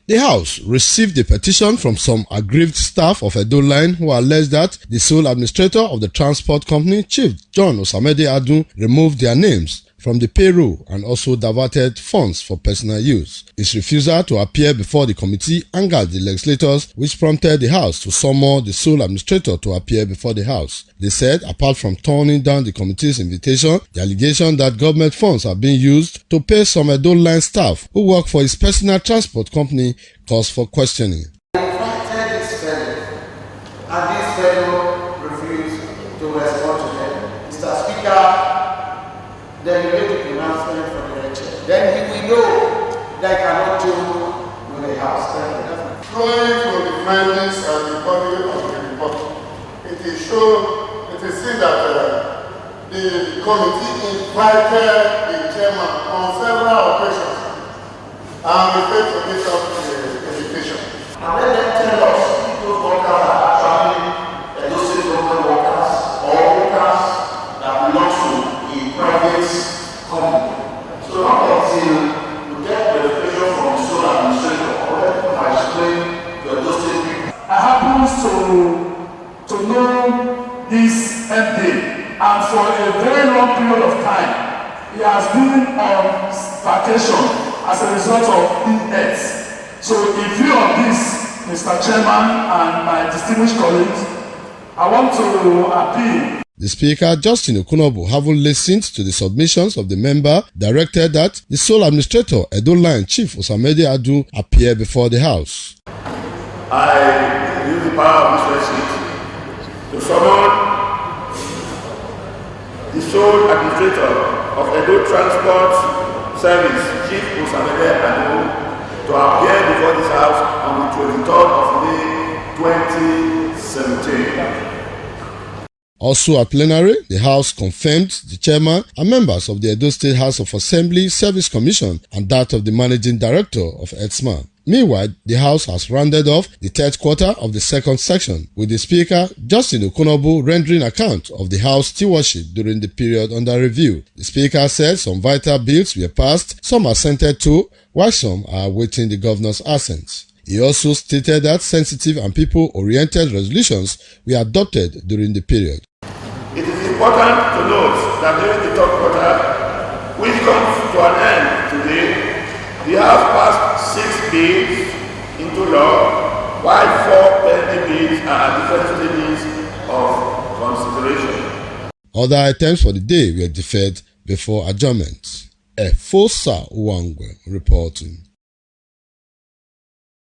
The House received a petition from some aggrieved staff of Edo Line who alleged that the sole administrator of the transport company, Chief John Osamede Adun, removed their names from the payroll and also diverted funds for personal use. His refusal to appear before the committee angered the legislators, which prompted the House to summon the sole administrator to appear before the House. They said, apart from turning down the committee's invitation, the allegation that government funds are being used to pay some Edo Line staff who work for his personal transport company calls for questioning. I invited this fellow, and this fellow refused to respond to them. Mr. Speaker, then you make a pronouncement from the lecture. Then he will know that I cannot joke with the House. Flowing from the findings and the body of the report, it is seen that the committee invited the chairman on several occasions and we failed to meet up to the invitation. And let them tell us if those workers are actually Edo State government workers or workers that belong to a private company. So not until we get verification from the sole administrator or let them explain to Edo State people. I happen to know this MD, and for a very long period of time he has been on vacation as a result of illness. So in view of this, Mr. Chairman and my distinguished colleagues, I want to appeal. The Speaker, Justin Okunobu, having listened to the submissions of the member, directed that the sole administrator, Edo Line Chief Osamede Adun, appear before the House. I use the power of this receipt to summon the sole administrator of Edo Transport Service, Chief Osamede Adun, to appear before this House on the 23rd of May 2017. Also at plenary, the House confirmed the chairman and members of the Edo State House of Assembly Service Commission and that of the managing director of EDSMA. Meanwhile, the House has rounded off the third quarter of the second section, with the Speaker, Justin Okunobu, rendering account of the House stewardship during the period under review. The Speaker said some vital bills were passed, some assented to, while some are awaiting the Governor's assent. He also stated that sensitive and people-oriented resolutions were adopted during the period. It is important to note that during the third quarter, which comes to an end today, the House passed 6 bills into law, while 4 pending bills are at different stages of consideration. Other items for the day were deferred before adjournment. Efosa Uwangwe reporting.